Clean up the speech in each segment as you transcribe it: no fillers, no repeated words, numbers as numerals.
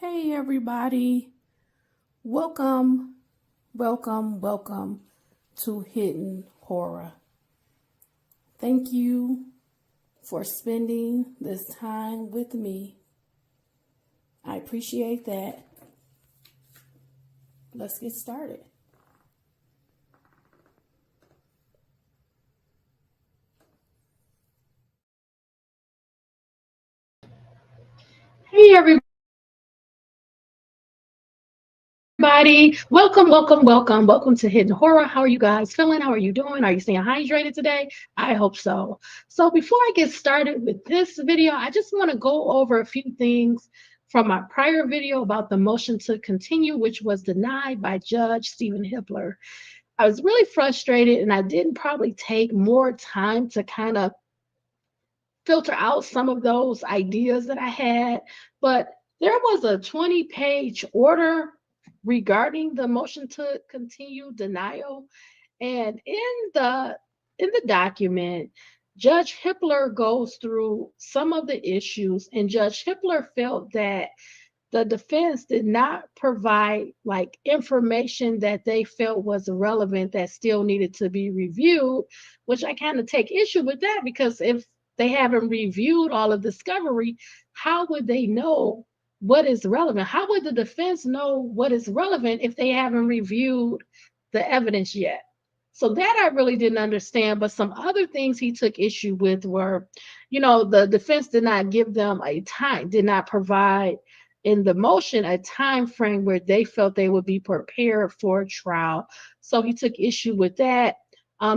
Hey everybody, welcome, welcome to Hidden Horror. Thank you for spending this time with me. I appreciate that. Let's get started. Hey everybody, welcome to Hidden Horror. How are you guys feeling? How are you doing? Are you staying hydrated today? I hope so. So before I get started with this video, I just want to go over a few things from my prior video about the motion to continue, which was denied by Judge Steven Hippler. I was really frustrated and I didn't probably take more time to kind of filter out some of those ideas that I had, but there was a 20-page order regarding the motion to continue denial. And in the document, Judge Hippler goes through some of the issues, and Judge Hippler felt that the defense did not provide like information that they felt was relevant that still needed to be reviewed, which I kind of take issue with that because if they haven't reviewed all of discovery, how would they know what is relevant? How would the defense know what is relevant if they haven't reviewed the evidence yet? So that I really didn't understand. But some other things he took issue with were, the defense did not give them a time, did not provide in the motion a time frame where they felt they would be prepared for a trial. So he took issue with that.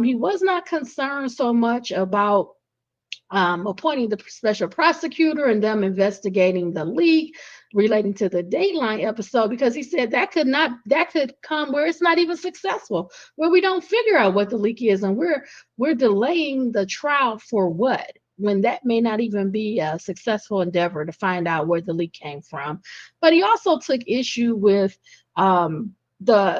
He was not concerned so much about appointing the special prosecutor and them investigating the leak relating to the Dateline episode because he said that could come where it's not even successful, where we don't figure out what the leak is, and we're delaying the trial for what, when that may not even be a successful endeavor to find out where the leak came from. But he also took issue with the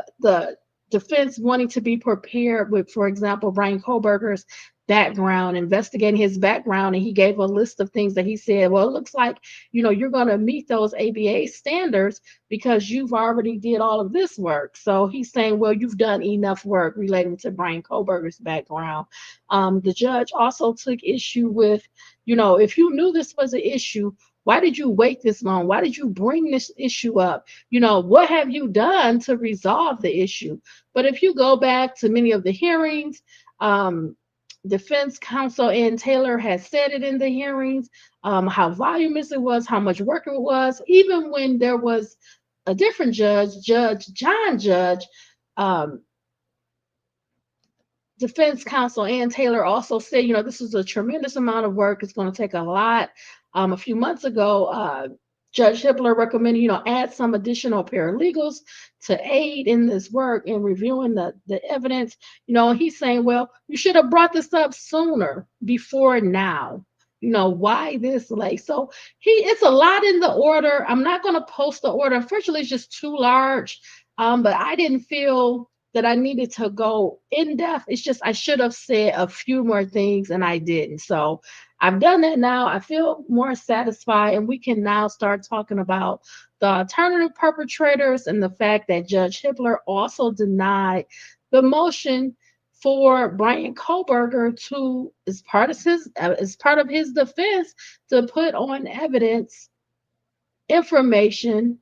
defense wanting to be prepared with, for example, Bryan Kohberger's background, investigating his background, and he gave a list of things that he said, well, it looks like you're going to meet those ABA standards because you've already did all of this work. So he's saying, well, you've done enough work relating to Bryan Kohberger's background. The judge also took issue with, if you knew this was an issue, why did you wait this long? Why did you bring this issue up? What have you done to resolve the issue? But if you go back to many of the hearings, defense counsel Ann Taylor has said it in the hearings, how voluminous it was, how much work it was. Even when there was a different judge, Judge John Judge, defense counsel Ann Taylor also said, this is a tremendous amount of work. It's going to take a lot. A few months ago, Judge Hippler recommended, add some additional paralegals to aid in this work in reviewing the evidence. He's saying, well, you should have brought this up sooner before now. Why this late? So it's a lot in the order. I'm not going to post the order. Unfortunately, it's just too large. But I didn't feel that I needed to go in depth. It's just I should have said a few more things and I didn't. So I've done that now. I feel more satisfied, and we can now start talking about the alternative perpetrators and the fact that Judge Hippler also denied the motion for Bryan Kohberger to, as part of his defense, to put on evidence, information,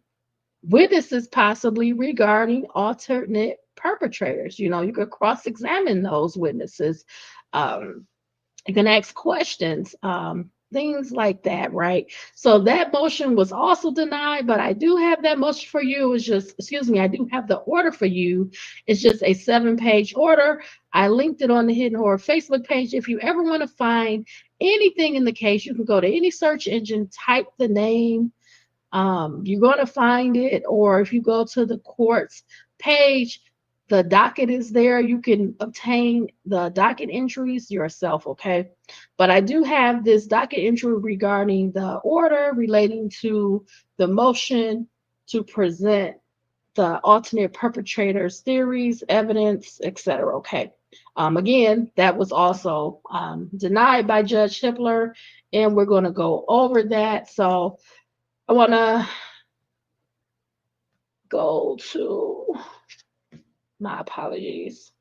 witnesses possibly regarding alternate perpetrators. You could cross-examine those witnesses. You can ask questions, things like that, right? So that motion was also denied, but I do have that motion for you. I do have the order for you. It's just a 7-page order. I linked it on the Hidden Horror Facebook page. If you ever want to find anything in the case, you can go to any search engine, type the name. You're going to find it, or if you go to the court's page, the docket is there. You can obtain the docket entries yourself, okay? But I do have this docket entry regarding the order relating to the motion to present the alternate perpetrators theories, evidence, etc. Okay. Again, that was also denied by Judge Hippler, and we're going to go over that. So I want to go to, my apologies.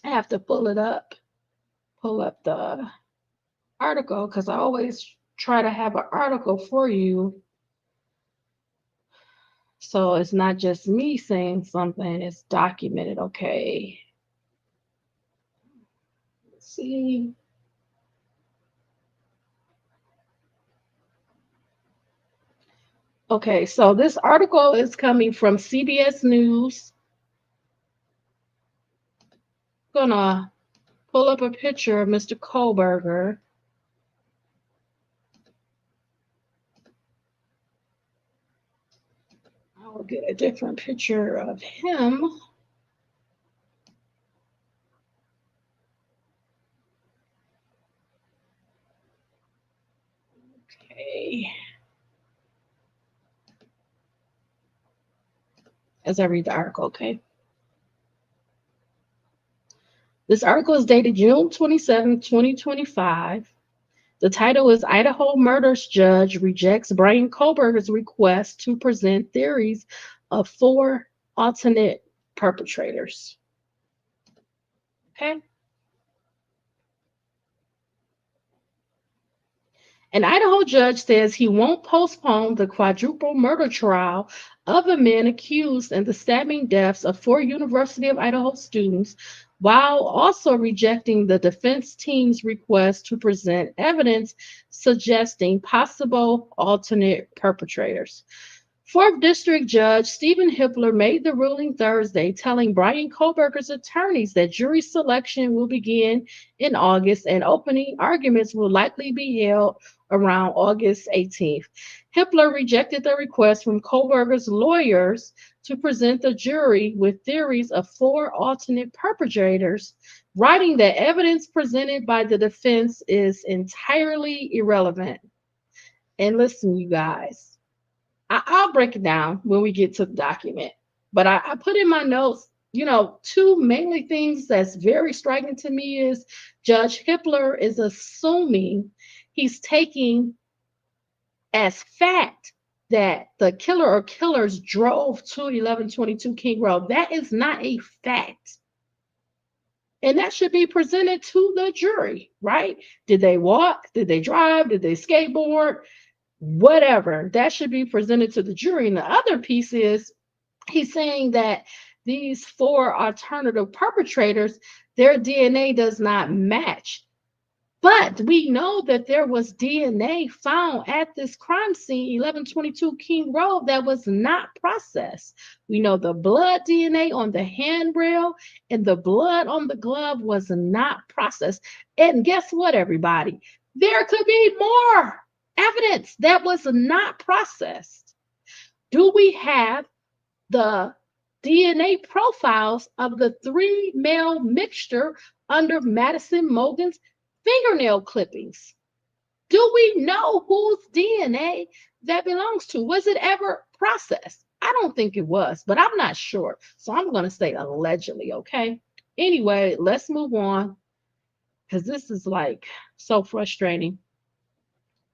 I have to pull up the article because I always try to have an article for you. So it's not just me saying something, it's documented. Okay. Let's see. Okay, so this article is coming from CBS News. I'm gonna pull up a picture of Mr. Kohberger. I'll get a different picture of him. Okay. As I read the article, okay. This article is dated June 27, 2025. The title is Idaho Murders Judge Rejects Bryan Kohberger's Request to Present Theories of 4 Alternate Perpetrators. Okay. An Idaho judge says he won't postpone the quadruple murder trial of the men accused in the stabbing deaths of 4 University of Idaho students, while also rejecting the defense team's request to present evidence suggesting possible alternate perpetrators. 4th District Judge Steven Hippler made the ruling Thursday, telling Bryan Kohberger's attorneys that jury selection will begin in August and opening arguments will likely be held around August 18th. Hippler rejected the request from Kohberger's lawyers to present the jury with theories of 4 alternate perpetrators, writing that evidence presented by the defense is entirely irrelevant. And listen, you guys, I'll break it down when we get to the document. But I put in my notes, 2 mainly things that's very striking to me is Judge Hippler is assuming he's taking as fact that the killer or killers drove to 1122 King Road. That is not a fact. And that should be presented to the jury, right? Did they walk? Did they drive? Did they skateboard? Whatever, that should be presented to the jury. And the other piece is he's saying that these 4 alternative perpetrators, their DNA does not match. But we know that there was DNA found at this crime scene, 1122 King Road, that was not processed. We know the blood DNA on the handrail and the blood on the glove was not processed. And guess what, everybody? There could be more evidence that was not processed. Do we have the DNA profiles of the 3 male mixture under Madison Mogen's fingernail clippings? Do we know whose DNA that belongs to? Was it ever processed? I don't think it was, but I'm not sure. So I'm going to say allegedly, okay? Anyway, let's move on because this is like so frustrating.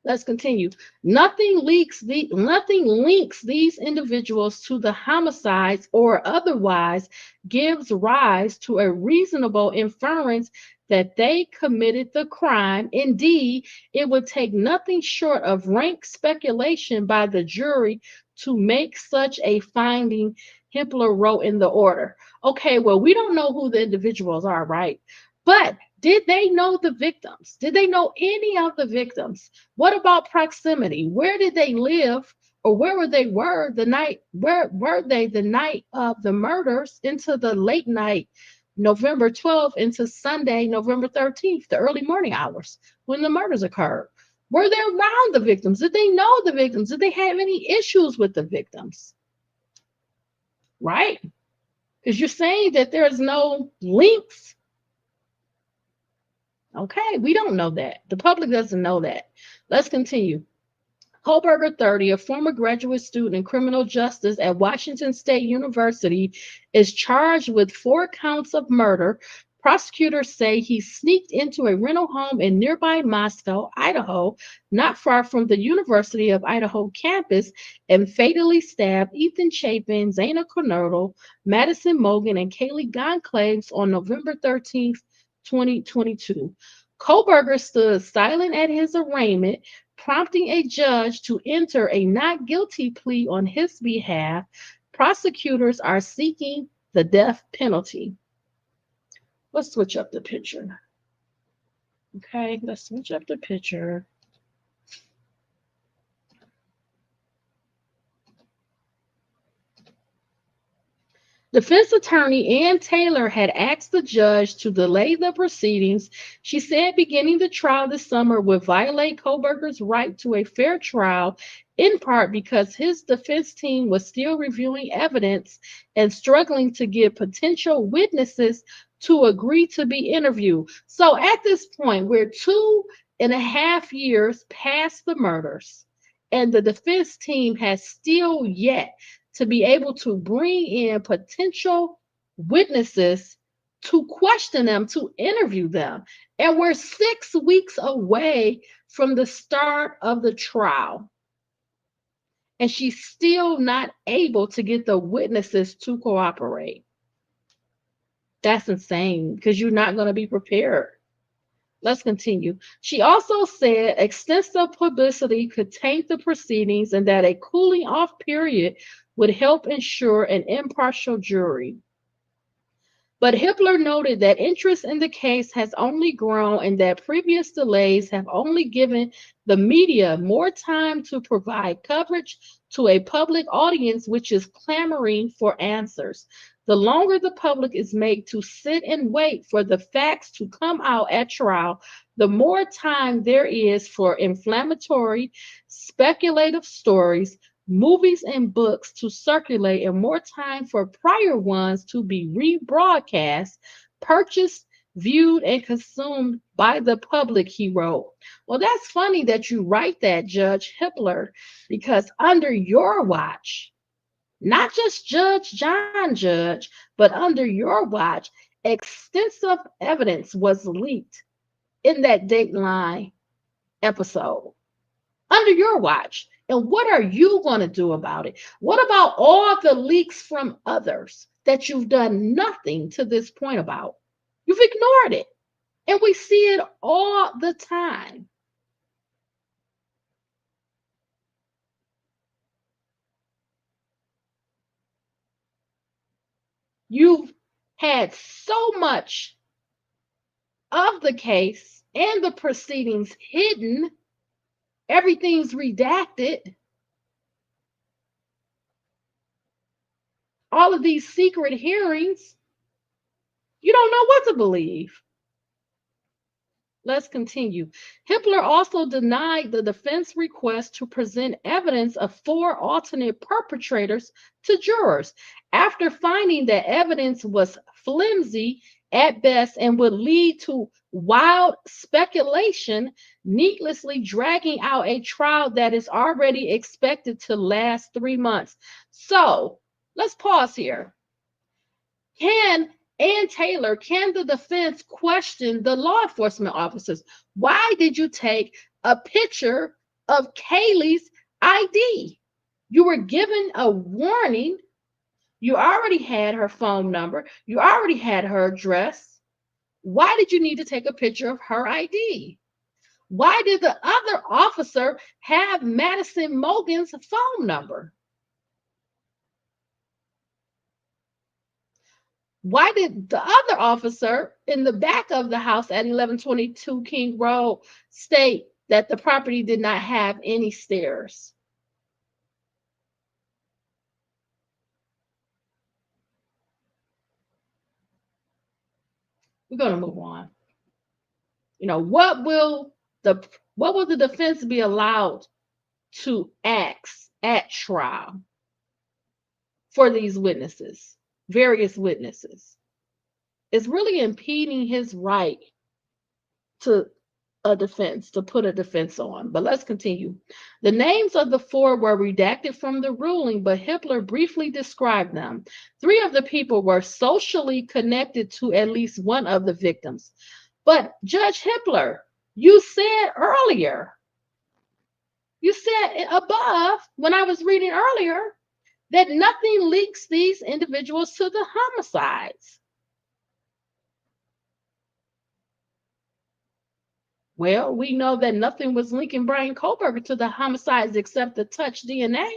Let's continue. Nothing links these individuals to the homicides or otherwise gives rise to a reasonable inference that they committed the crime. Indeed, it would take nothing short of rank speculation by the jury to make such a finding, Hippler wrote in the order. Okay, well, we don't know who the individuals are, right? But did they know the victims? Did they know any of the victims? What about proximity? Where did they live, or where were they the night? Where were they the night of the murders into the late night, November 12th, into Sunday, November 13th, the early morning hours when the murders occurred? Were they around the victims? Did they know the victims? Did they have any issues with the victims? Right? Because you're saying that there's no links. Okay, we don't know that. The public doesn't know that. Let's continue. Kohberger, 30, a former graduate student in criminal justice at Washington State University, is charged with 4 counts of murder, Prosecutors say he sneaked into a rental home in nearby Moscow, Idaho, not far from the University of Idaho campus, and fatally stabbed Ethan Chapin, Zaina Cornerdle, Madison Mogen, and Kaylee Goncalves on November 13th, 2022. Kohberger stood silent at his arraignment, prompting a judge to enter a not guilty plea on his behalf. Prosecutors are seeking the death penalty. Let's switch up the picture. Okay, let's switch up the picture. Defense attorney Ann Taylor had asked the judge to delay the proceedings. She said beginning the trial this summer would violate Kohberger's right to a fair trial, in part because his defense team was still reviewing evidence and struggling to get potential witnesses to agree to be interviewed. So at this point, we're 2.5 years past the murders, and the defense team has still yet to be able to bring in potential witnesses to question them, to interview them. And we're 6 weeks away from the start of the trial. And she's still not able to get the witnesses to cooperate. That's insane because you're not going to be prepared. Let's continue. She also said extensive publicity could taint the proceedings and that a cooling off period would help ensure an impartial jury. But Hippler noted that interest in the case has only grown and that previous delays have only given the media more time to provide coverage to a public audience which is clamoring for answers. The longer the public is made to sit and wait for the facts to come out at trial, the more time there is for inflammatory, speculative stories, movies and books to circulate, and more time for prior ones to be rebroadcast, purchased, viewed, and consumed by the public, he wrote. Well, that's funny that you write that, Judge Hippler, because under your watch, not just Judge John Judge, but under your watch, extensive evidence was leaked in that Dateline episode. Under your watch. And what are you going to do about it? What about all the leaks from others that you've done nothing to this point about? You've ignored it. And we see it all the time. You've had so much of the case and the proceedings hidden. Everything's redacted. All of these secret hearings, you don't know what to believe. Let's continue. Hippler also denied the defense request to present evidence of 4 alternate perpetrators to jurors after finding that evidence was flimsy at best and would lead to wild speculation, needlessly dragging out a trial that is already expected to last 3 months. So let's pause here. Can the defense question the law enforcement officers? Why did you take a picture of Kaylee's ID? You were given a warning. You already had her phone number. You already had her address. Why did you need to take a picture of her ID? Why did the other officer have Madison Mogen's phone number? Why did the other officer in the back of the house at 1122 King Road state that the property did not have any stairs? We're going to move on. You know, what will the defense be allowed to ask at trial for these witnesses, various witnesses? It's really impeding his right to a defense, to put a defense on. But let's continue. The names of the four were redacted from the ruling, but Hippler briefly described them. Three of the people were socially connected to at least one of the victims. But Judge Hippler, you said earlier, you said above, when I was reading earlier, that nothing links these individuals to the homicides. Well, we know that nothing was linking Bryan Kohberger to the homicides except the touch DNA.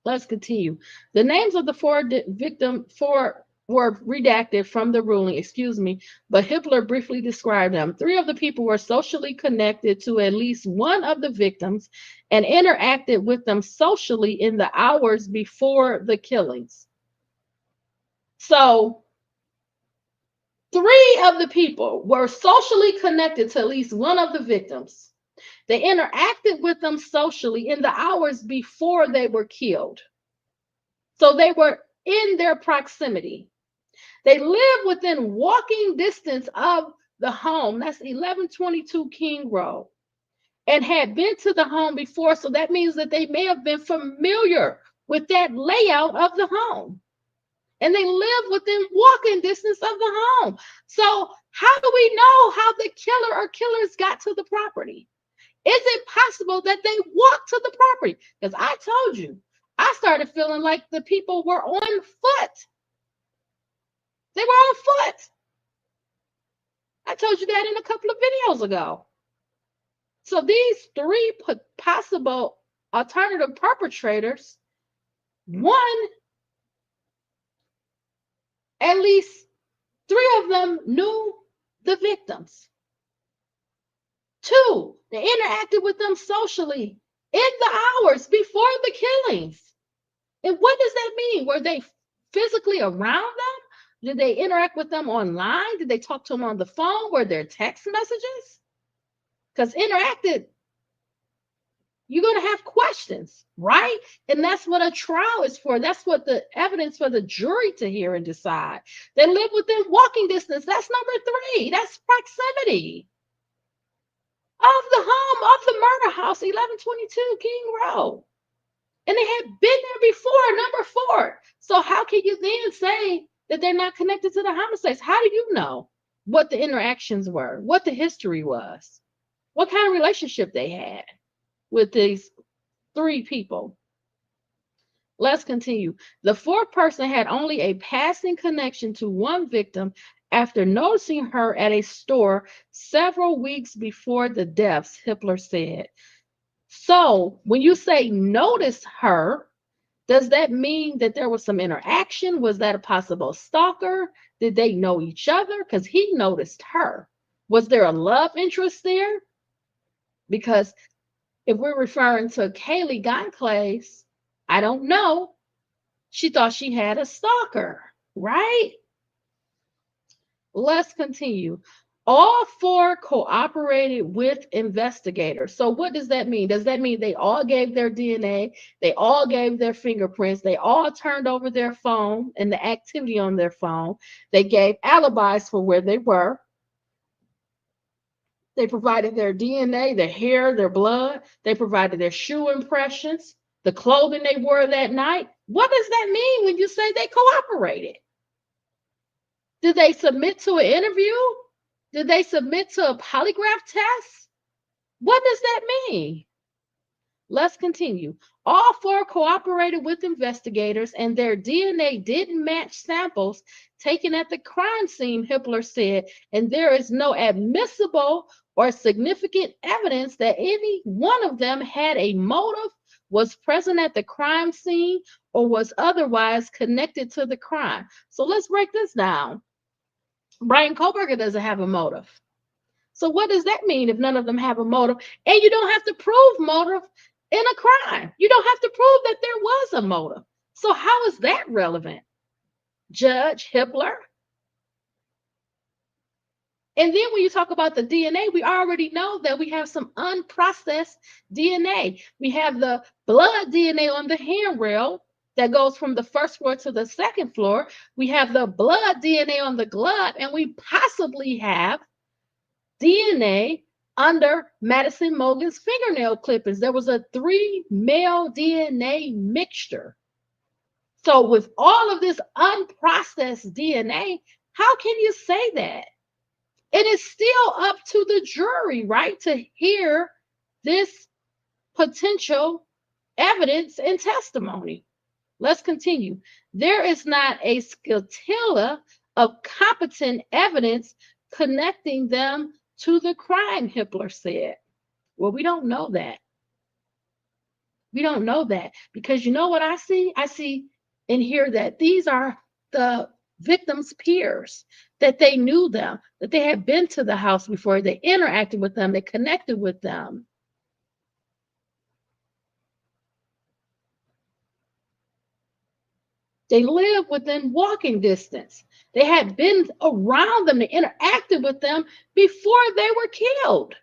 Let's continue. The names of the four were redacted from the ruling, but Hippler briefly described them. Three of the people were socially connected to at least one of the victims and interacted with them socially in the hours before the killings. So, three of the people were socially connected to at least one of the victims. They interacted with them socially in the hours before they were killed. So they were in their proximity. They lived within walking distance of the home. That's 1122 King Road. And had been to the home before. So that means that they may have been familiar with that layout of the home. And they live within walking distance of the home. So how do we know how the killer or killers got to the property? Is it possible that they walked to the property? Because I told you, I started feeling like the people were on foot. They were on foot. I told you that in a couple of videos ago. So these three possible alternative perpetrators, one, at least three of them knew the victims. Two, they interacted with them socially in the hours before the killings. And what does that mean? Were they physically around them? Did they interact with them online? Did they talk to them on the phone? Were there text messages? Because interacted, you're going to have questions, right? And that's what a trial is for. That's what the evidence for the jury to hear and decide. They live within walking distance. That's number three. That's proximity of the home, of the murder house, 1122 King Road. And they had been there before, number four. So how can you then say that they're not connected to the homicides? How do you know what the interactions were, what the history was, what kind of relationship they had with these three people? Let's continue. The fourth person had only a passing connection to one victim after noticing her at a store several weeks before the deaths, Hippler said. So when you say notice her, does that mean that there was some interaction? Was that a possible stalker? Did they know each other? Because he noticed her. Was there a love interest there? Because if we're referring to Kaylee Goncalves, I don't know. She thought she had a stalker, right? Let's continue. All four cooperated with investigators. So what does that mean? Does that mean they all gave their DNA? They all gave their fingerprints? They all turned over their phone and the activity on their phone? They gave alibis for where they were. They provided their DNA, their hair, their blood. They provided their shoe impressions, the clothing they wore that night. What does that mean when you say they cooperated? Did they submit to an interview? Did they submit to a polygraph test? What does that mean? Let's continue. All four cooperated with investigators and their DNA didn't match samples taken at the crime scene, Hippler said, and there is no admissible or significant evidence that any one of them had a motive, was present at the crime scene, or was otherwise connected to the crime. So let's break this down. Bryan Kohberger doesn't have a motive. So what does that mean if none of them have a motive? And you don't have to prove motive in a crime. You don't have to prove that there was a motive. So how is that relevant? Judge Hippler? And then when you talk about the DNA, we already know that we have some unprocessed DNA. We have the blood DNA on the handrail that goes from the first floor to the second floor. We have the blood DNA on the glove, and we possibly have DNA under Madison Mogen's fingernail clippings. There was a 3 male DNA mixture. So with all of this unprocessed DNA, how can you say that? It is still up to the jury, right, to hear this potential evidence and testimony. Let's continue. There is not a scintilla of competent evidence connecting them to the crime, Hippler said. Well, we don't know that. We don't know that because you know what I see? I see and hear that these are the victims' peers, that they knew them, that they had been to the house before, they interacted with them, they connected with them. They lived within walking distance. They had been around them, they interacted with them before they were killed.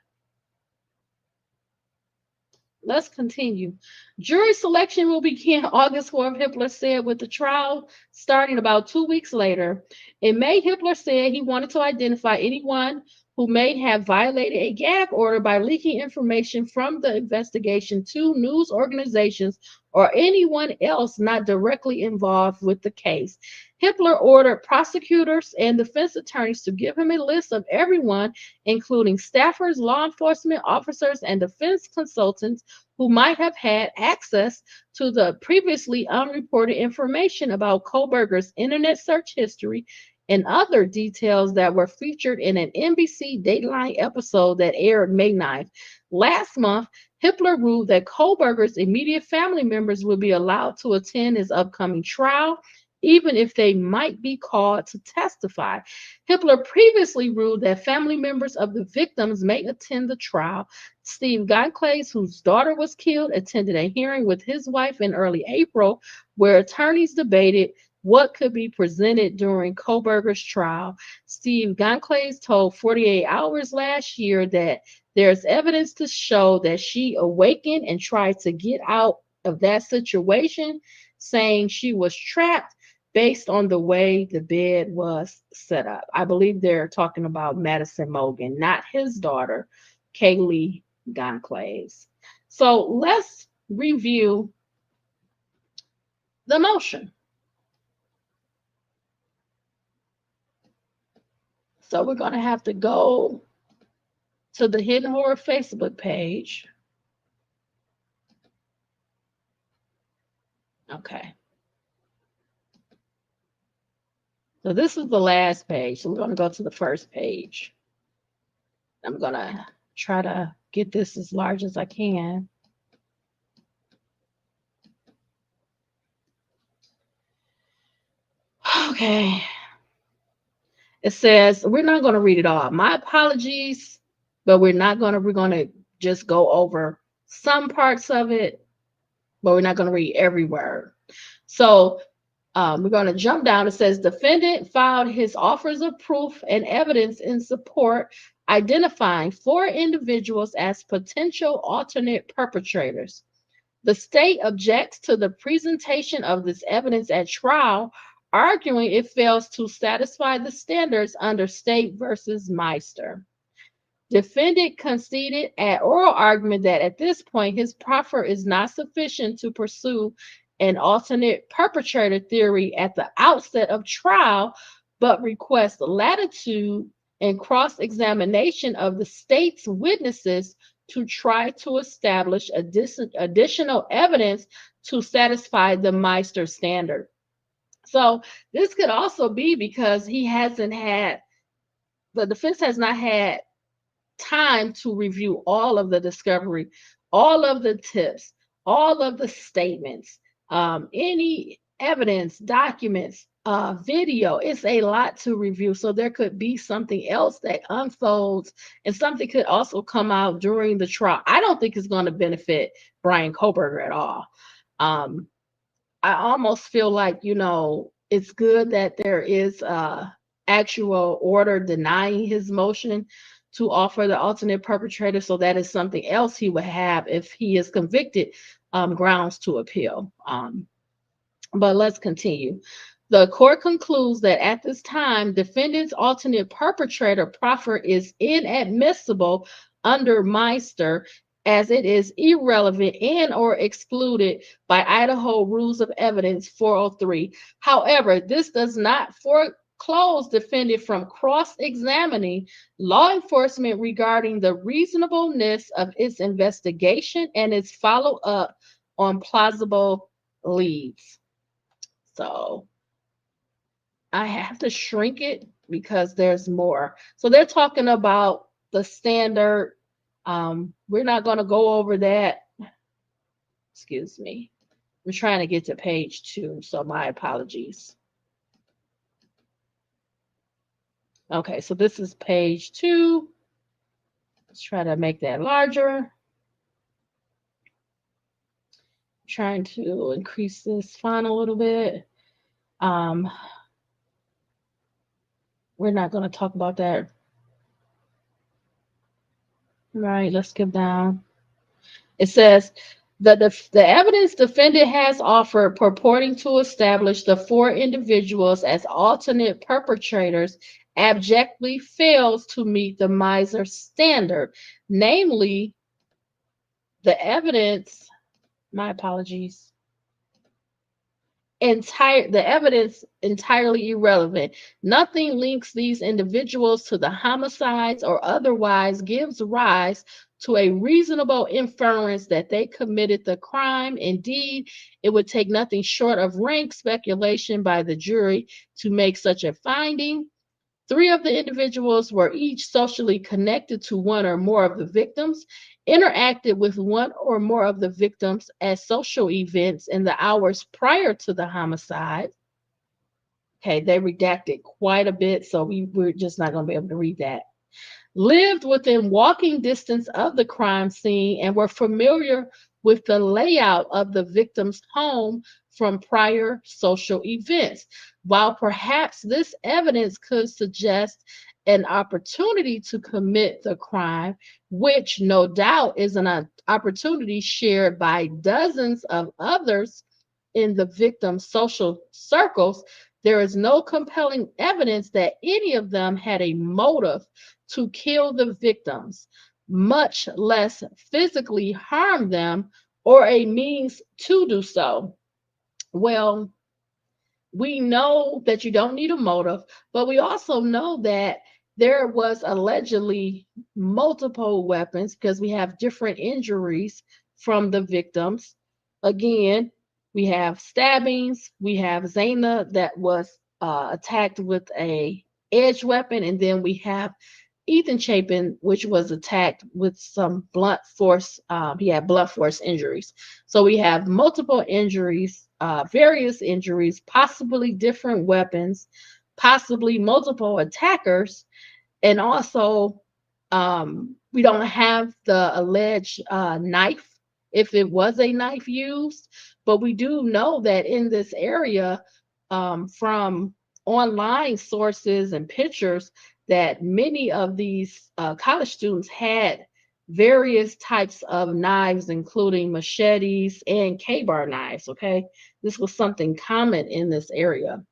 Let's continue. Jury selection will begin August 4th, Hippler said, with the trial starting about 2 weeks later. In May, Hippler said he wanted to identify anyone who may have violated a gag order by leaking information from the investigation to news organizations or anyone else not directly involved with the case. Hippler ordered prosecutors and defense attorneys to give him a list of everyone, including staffers, law enforcement officers, and defense consultants who might have had access to the previously unreported information about Kohberger's internet search history and other details that were featured in an NBC Dateline episode that aired May 9th. Last month, Hippler ruled that Kohberger's immediate family members would be allowed to attend his upcoming trial, even if they might be called to testify. Hippler previously ruled that family members of the victims may attend the trial. Steve Goncalves, whose daughter was killed, attended a hearing with his wife in early April, where attorneys debated what could be presented during Kohberger's trial. Steve Goncalves told 48 Hours last year that there's evidence to show that she awakened and tried to get out of that situation, saying she was trapped based on the way the bed was set up. I believe they're talking about Madison Mogen, not his daughter, Kaylee Goncalves. So let's review the motion. So we're going to have to go to the Hidden Horror Facebook page. Okay. So this is the last page. So we're going to go to the first page. I'm going to try to get this as large as I can. Okay. It says, we're not going to read it all. My apologies, but we're going to just go over some parts of it, but we're not going to read every word. So we're going to jump down. It says, defendant filed his offers of proof and evidence in support, identifying 4 individuals as potential alternate perpetrators. The state objects to the presentation of this evidence at trial, arguing it fails to satisfy the standards under State versus Meister. Defendant conceded at oral argument that at this point his proffer is not sufficient to pursue an alternate perpetrator theory at the outset of trial, but requests latitude and cross-examination of the state's witnesses to try to establish additional evidence to satisfy the Meister standard. So this could also be because the defense has not had time to review all of the discovery, all of the tips, all of the statements, any evidence, documents, video. It's a lot to review. So there could be something else that unfolds, and something could also come out during the trial. I don't think it's going to benefit Bryan Kohberger at all. I almost feel like, it's good that there is actual order denying his motion to offer the alternate perpetrator. So that is something else he would have if he is convicted, grounds to appeal. But let's continue. The court concludes that at this time, defendant's alternate perpetrator proffer is inadmissible under Meister, as it is irrelevant and or excluded by Idaho Rules of Evidence 403. However, this does not foreclose defendant from cross-examining law enforcement regarding the reasonableness of its investigation and its follow-up on plausible leads. So I have to shrink it because there's more. So they're talking about the standard. We're not going to go over that. Excuse me. We're trying to get to page 2, so my apologies. Okay, so this is page 2. Let's try to make that larger. Trying to increase this font a little bit. We're not going to talk about that. Right, let's skip down. It says that the evidence defendant has offered purporting to establish the 4 individuals as alternate perpetrators abjectly fails to meet the Meiser standard. Namely, the evidence, my apologies, the evidence entirely irrelevant. Nothing links these individuals to the homicides or otherwise gives rise to a reasonable inference that they committed the crime. Indeed, it would take nothing short of rank speculation by the jury to make such a finding. 3 of the individuals were each socially connected to one or more of the victims, interacted with one or more of the victims at social events in the hours prior to the homicide. Okay, they redacted quite a bit, so we're just not going to be able to read that. Lived within walking distance of the crime scene and were familiar with the layout of the victim's home from prior social events. While perhaps this evidence could suggest an opportunity to commit the crime, which no doubt is an opportunity shared by dozens of others in the victim's social circles, there is no compelling evidence that any of them had a motive to kill the victims, much less physically harm them or a means to do so. Well, we know that you don't need a motive, but we also know that there was allegedly multiple weapons because we have different injuries from the victims. Again, we have stabbings. We have Zaina that was attacked with a edge weapon, and then we have Ethan Chapin, which was attacked with some blunt force. He had blunt force injuries. So we have multiple injuries, various injuries, possibly different weapons, possibly multiple attackers, and also we don't have the alleged knife, if it was a knife used, but we do know that in this area, from online sources and pictures, that many of these college students had various types of knives, including machetes and K-bar knives, okay? This was something common in this area.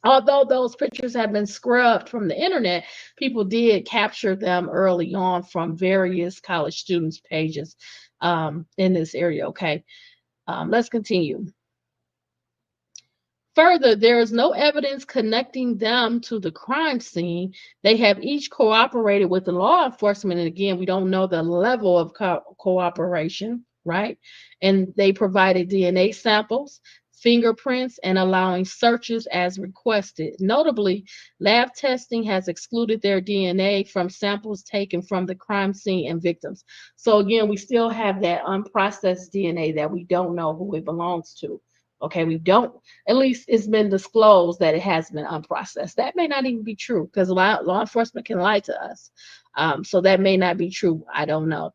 Although those pictures have been scrubbed from the internet, people did capture them early on from various college students' pages in this area, okay? Let's continue. Further, there is no evidence connecting them to the crime scene. They have each cooperated with the law enforcement. And again, we don't know the level of cooperation, right? And they provided DNA samples, fingerprints, and allowing searches as requested. Notably, lab testing has excluded their DNA from samples taken from the crime scene and victims. So again, we still have that unprocessed DNA that we don't know who it belongs to. Okay, we don't, at least it's been disclosed that it has been unprocessed. That may not even be true because law enforcement can lie to us. So that may not be true. I don't know.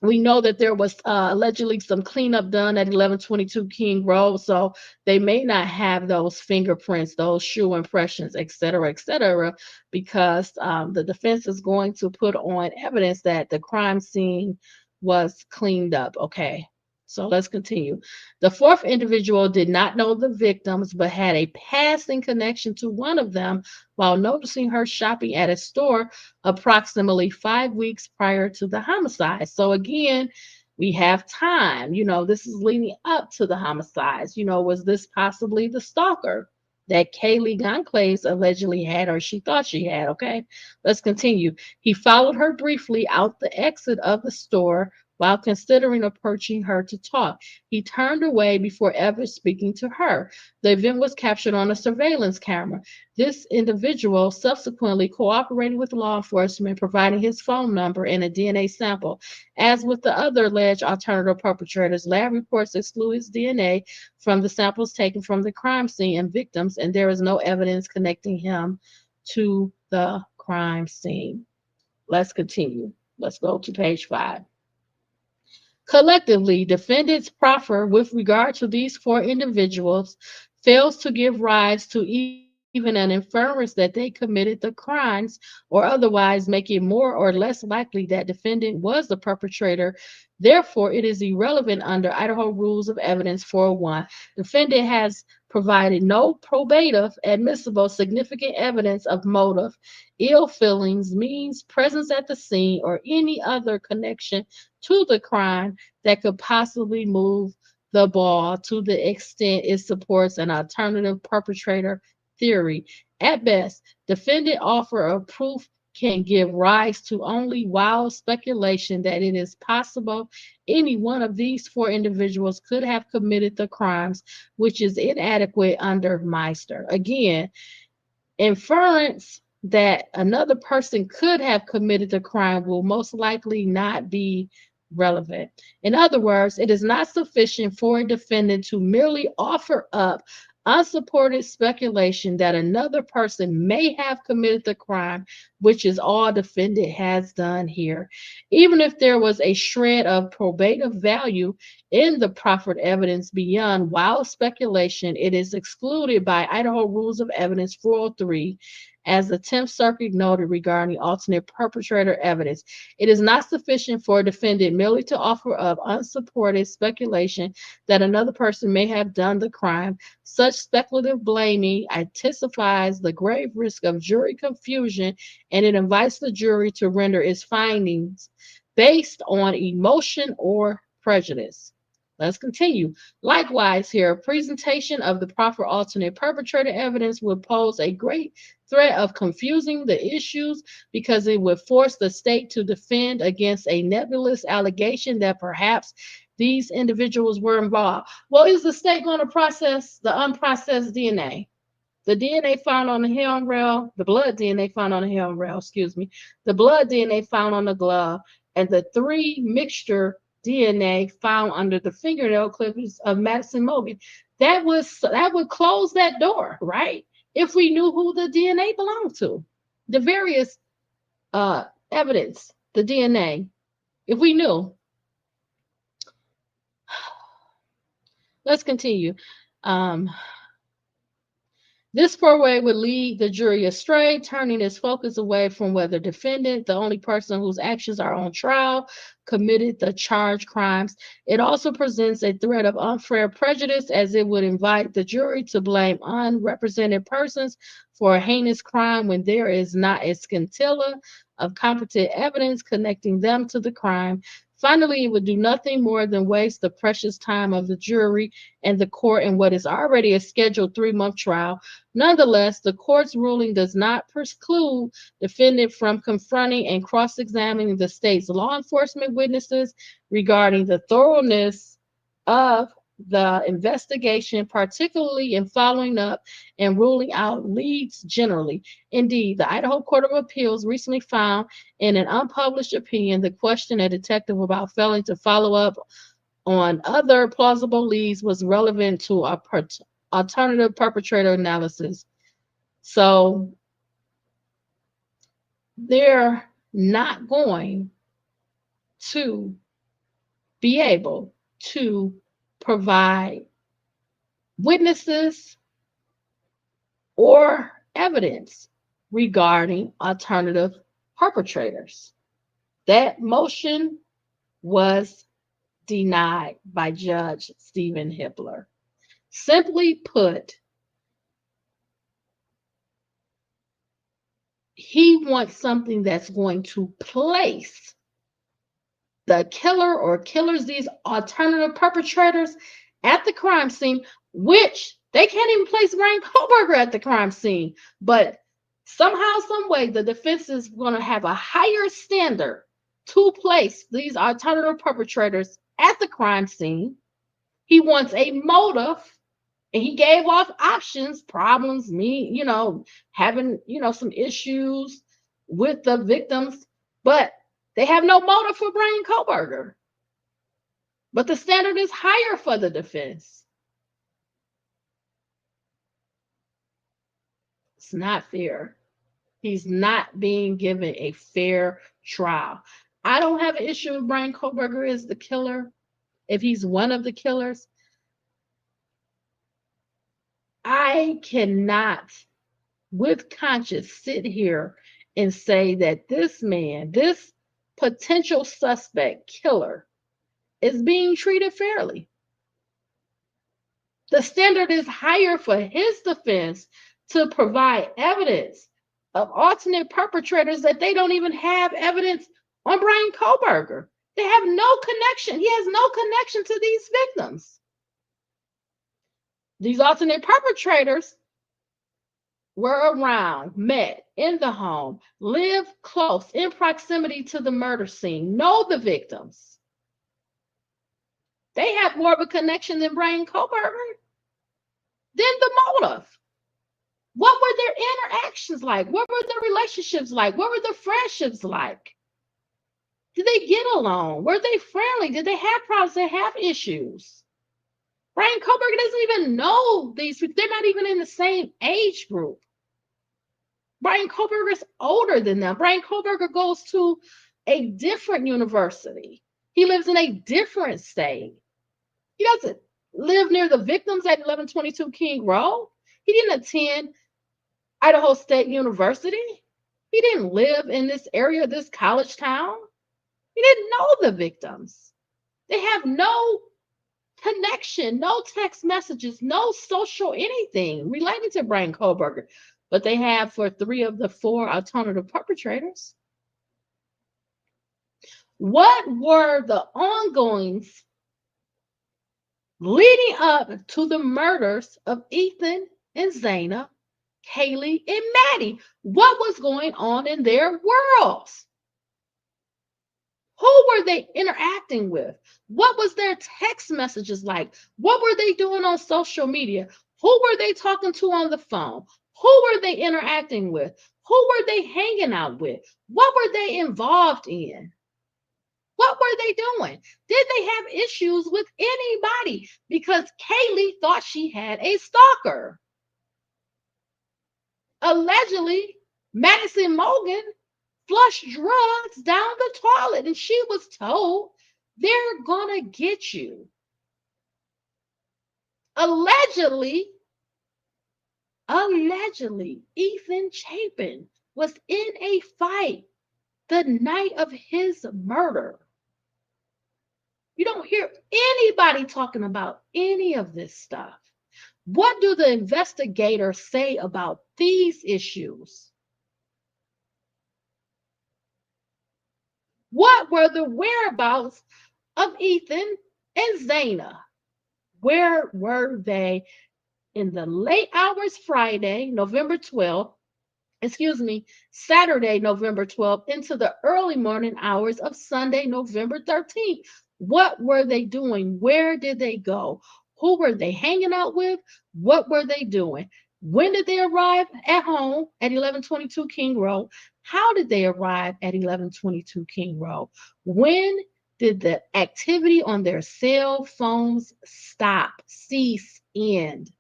We know that there was allegedly some cleanup done at 1122 King Road, so they may not have those fingerprints, those shoe impressions, et cetera, because the defense is going to put on evidence that the crime scene was cleaned up. Okay. So let's continue. The fourth individual did not know the victims, but had a passing connection to one of them while noticing her shopping at a store approximately 5 weeks prior to the homicide. So again, we have time. This is leading up to the homicides. Was this possibly the stalker that Kaylee Goncalves allegedly had, or she thought she had? Okay, let's continue. He followed her briefly out the exit of the store while considering approaching her to talk. He turned away before ever speaking to her. The event was captured on a surveillance camera. This individual subsequently cooperated with law enforcement, providing his phone number and a DNA sample. As with the other alleged alternative perpetrators, lab reports exclude his DNA from the samples taken from the crime scene and victims, and there is no evidence connecting him to the crime scene. Let's continue. Let's go to page 5. Collectively, defendants' proffer with regard to these four individuals fails to give rise to even an inference that they committed the crimes, or otherwise make it more or less likely that defendant was the perpetrator. Therefore, it is irrelevant under Idaho Rules of Evidence 401. Defendant has provided no probative, admissible, significant evidence of motive, ill feelings, means, presence at the scene, or any other connection to the crime that could possibly move the ball to the extent it supports an alternative perpetrator theory. At best, defendant offer of proof can give rise to only wild speculation that it is possible any one of these four individuals could have committed the crimes, which is inadequate under Meister. Again, inference that another person could have committed the crime will most likely not be relevant. In other words, it is not sufficient for a defendant to merely offer up unsupported speculation that another person may have committed the crime, which is all defendant has done here. Even if there was a shred of probative value in the proffered evidence beyond wild speculation, it is excluded by Idaho Rules of Evidence 403, as the 10th Circuit noted regarding alternate perpetrator evidence. It is not sufficient for a defendant merely to offer up unsupported speculation that another person may have done the crime. Such speculative blaming intensifies the grave risk of jury confusion, and it invites the jury to render its findings based on emotion or prejudice. Let's continue. Likewise, here, a presentation of the proper alternate perpetrator evidence would pose a great threat of confusing the issues because it would force the state to defend against a nebulous allegation that perhaps these individuals were involved. Well, is the state going to process the unprocessed DNA? The DNA found on the handrail, the blood DNA found on the handrail, the blood DNA found on the glove, and the three mixture DNA found under the fingernail clippings of Madison Morgan. That would close that door, right? If we knew who the DNA belonged to, the various evidence, the DNA, if we knew. Let's continue. This foray would lead the jury astray, turning its focus away from whether defendant, the only person whose actions are on trial, committed the charged crimes. It also presents a threat of unfair prejudice, as it would invite the jury to blame unrepresented persons for a heinous crime when there is not a scintilla of competent evidence connecting them to the crime. Finally, it would do nothing more than waste the precious time of the jury and the court in what is already a scheduled 3-month trial. Nonetheless, the court's ruling does not preclude defendant from confronting and cross-examining the state's law enforcement witnesses regarding the thoroughness of the investigation, particularly in following up and ruling out leads generally. Indeed, the Idaho Court of Appeals recently found in an unpublished opinion the question a detective about failing to follow up on other plausible leads was relevant to a alternative perpetrator analysis. So they're not going to be able to provide witnesses or evidence regarding alternative perpetrators. That motion was denied by Judge Steven Hippler. Simply put, he wants something that's going to place the killer or killers, these alternative perpetrators, at the crime scene, which they can't even place Bryan Kohberger at the crime scene. But somehow, some way, the defense is going to have a higher standard to place these alternative perpetrators at the crime scene. He wants a motive, and he gave off options, problems, having, some issues with the victims, but they have no motive for Bryan Kohberger. But the standard is higher for the defense. It's not fair. He's not being given a fair trial. I don't have an issue with Bryan Kohberger as the killer. If he's one of the killers, I cannot, with conscience, sit here and say that this man, this potential suspect killer, is being treated fairly. The standard is higher for his defense to provide evidence of alternate perpetrators that they don't even have evidence on Bryan Kohberger. They have no connection. He has no connection to these victims. These alternate perpetrators were around, met in the home, live close, in proximity to the murder scene, know the victims. They have more of a connection than Bryan Kohberger. Then the motive. What were their interactions like? What were their relationships like? What were their friendships like? Did they get along? Were they friendly? Did they have problems? Did they have issues? Bryan Kohberger doesn't even know these people. They're not even in the same age group. Bryan Kohberger is older than them. Bryan Kohberger goes to a different university. He lives in a different state. He doesn't live near the victims at 1122 King Road. He didn't attend Idaho State University. He didn't live in this area, this college town. He didn't know the victims. They have no connection, no text messages, no social anything related to Bryan Kohberger, but they have for 3 of the 4 alternative perpetrators. What were the ongoings leading up to the murders of Ethan and Zaina, Kaylee and Maddie? What was going on in their worlds? Who were they interacting with? What was their text messages like? What were they doing on social media? Who were they talking to on the phone? Who were they interacting with? Who were they hanging out with? What were they involved in? What were they doing? Did they have issues with anybody? Because Kaylee thought she had a stalker. Allegedly, Madison Morgan flushed drugs down the toilet, and she was told, they're gonna get you. Allegedly, Ethan Chapin was in a fight the night of his murder. You don't hear anybody talking about any of this stuff. What do the investigators say about these issues? What were the whereabouts of Ethan and Zaina? Where were they in the late hours Friday, November 12th, Saturday, November 12th, into the early morning hours of Sunday, November 13th? What were they doing? Where did they go? Who were they hanging out with? What were they doing? When did they arrive at home at 1122 King Road? How did they arrive at 1122 King Road? When did the activity on their cell phones stop, cease, end?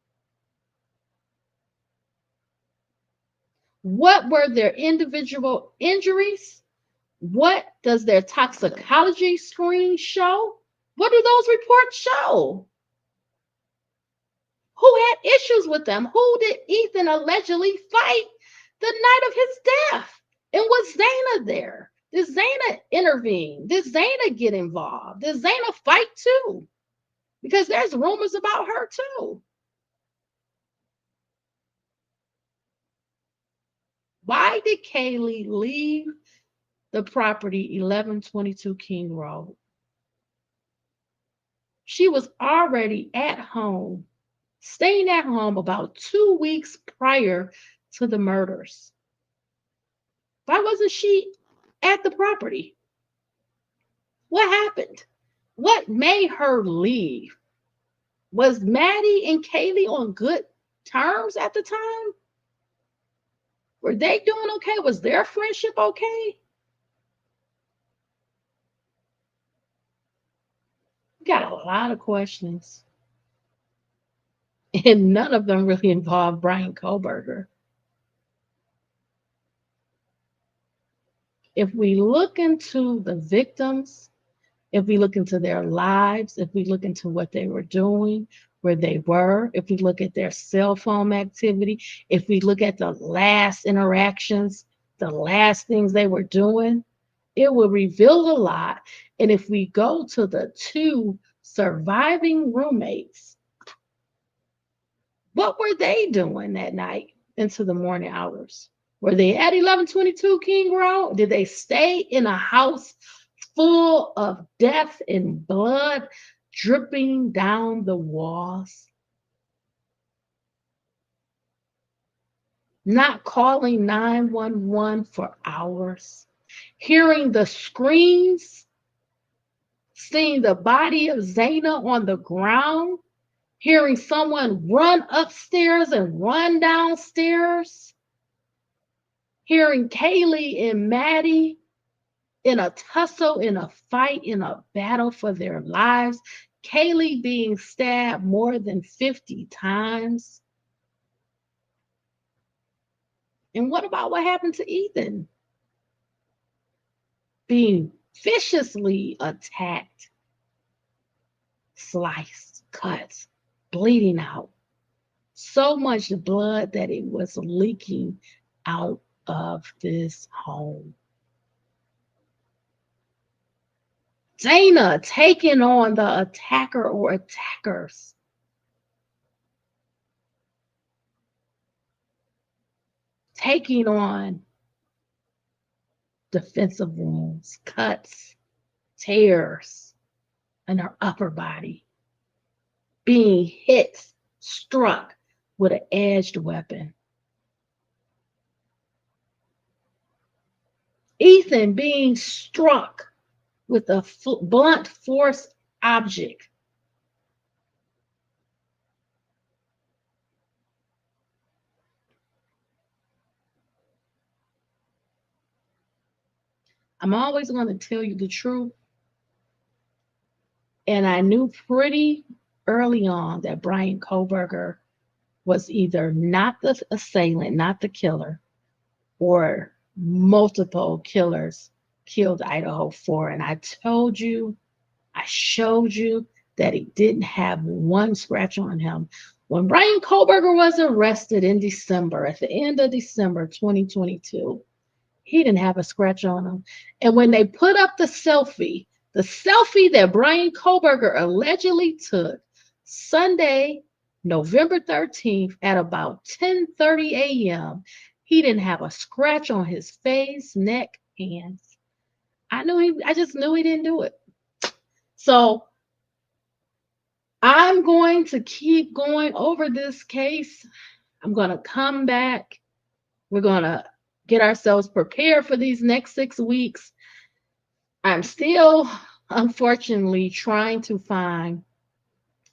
What were their individual injuries? What does their toxicology screen show? What do those reports show? Who had issues with them? Who did Ethan allegedly fight the night of his death? And was Zaina there? Did Zaina intervene? Did Zaina get involved? Did Zaina fight too? Because there's rumors about her too. Why did Kaylee leave the property 1122 King Road? She was already at home, staying at home about 2 weeks prior to the murders. Why wasn't she at the property? What happened? What made her leave? Was Maddie and Kaylee on good terms at the time? Were they doing okay? Was their friendship okay? We got a lot of questions. And none of them really involve Bryan Kohberger. If we look into the victims, if we look into their lives, if we look into what they were doing, where they were, if we look at their cell phone activity, if we look at the last interactions, the last things they were doing, it will reveal a lot. And if we go to the two surviving roommates, what were they doing that night into the morning hours? Were they at 1122 King Road? Did they stay in a house full of death and blood dripping down the walls? Not calling 911 for hours, hearing the screams, seeing the body of Zaina on the ground, hearing someone run upstairs and run downstairs, hearing Kaylee and Maddie in a tussle, in a fight, in a battle for their lives, Kaylee being stabbed more than 50 times. And what about what happened to Ethan? Being viciously attacked, sliced, cut, bleeding out. So much blood that it was leaking out of this home. Zaina taking on the attacker or attackers. Taking on defensive wounds, cuts, tears in her upper body. Being hit, struck with an edged weapon. Ethan being struck with a blunt force object. I'm always going to tell you the truth. And I knew pretty early on that Bryan Kohberger was either not the assailant, not the killer, or multiple killers killed Idaho 4. And I told you, I showed you that he didn't have one scratch on him. When Bryan Kohberger was arrested in December, at the end of December 2022, he didn't have a scratch on him. And when they put up the selfie that Bryan Kohberger allegedly took Sunday, November 13th at about 10:30 a.m., he didn't have a scratch on his face, neck, hands. I just knew he didn't do it. So I'm going to keep going over this case. I'm going to come back. We're going to get ourselves prepared for these next 6 weeks. I'm still, unfortunately, trying to find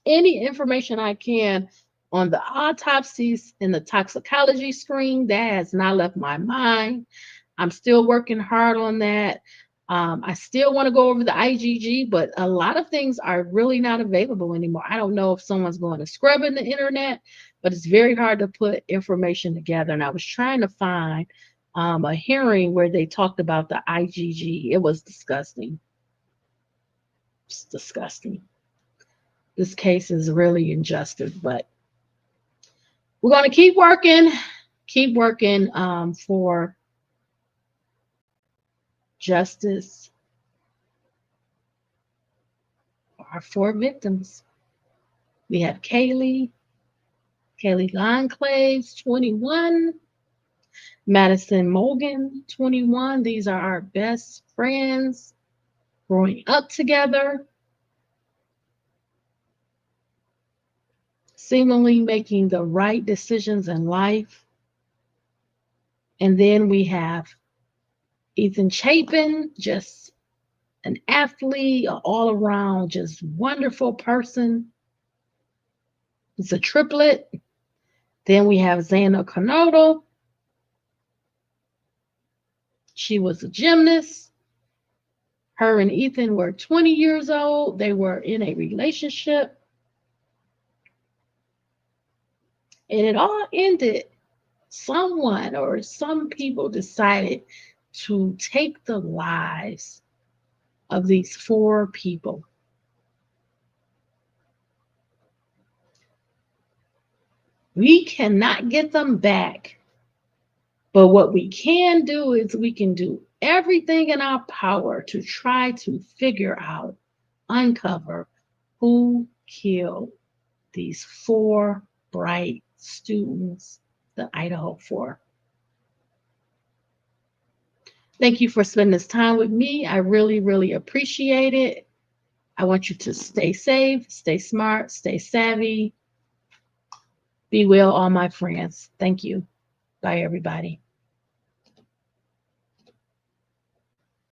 any information I can on the autopsies and the toxicology screen. That has not left my mind. I'm still working hard on that. I still want to go over the IgG, but a lot of things are really not available anymore. I don't know if someone's going to scrub in the internet, but it's very hard to put information together. And I was trying to find a hearing where they talked about the IgG. It was disgusting. It's disgusting. This case is really injustice, but we're going to keep working for justice for our 4 victims. We have Kaylee Gonclaves, 21, Madison Morgan, 21. These are our best friends growing up together, seemingly making the right decisions in life. And then we have Ethan Chapin, just an athlete, an all-around, just wonderful person. It's a triplet. Then we have Xana Kanoto. She was a gymnast. Her and Ethan were 20 years old. They were in a relationship. And it all ended. Someone or some people decided to take the lives of these 4 people. We cannot get them back. But what we can do is we can do everything in our power to try to figure out, uncover who killed these 4 bright students, the Idaho 4. Thank you for spending this time with me. I really, really appreciate it. I want you to stay safe, stay smart, stay savvy. Be well, all my friends. Thank you. Bye, everybody.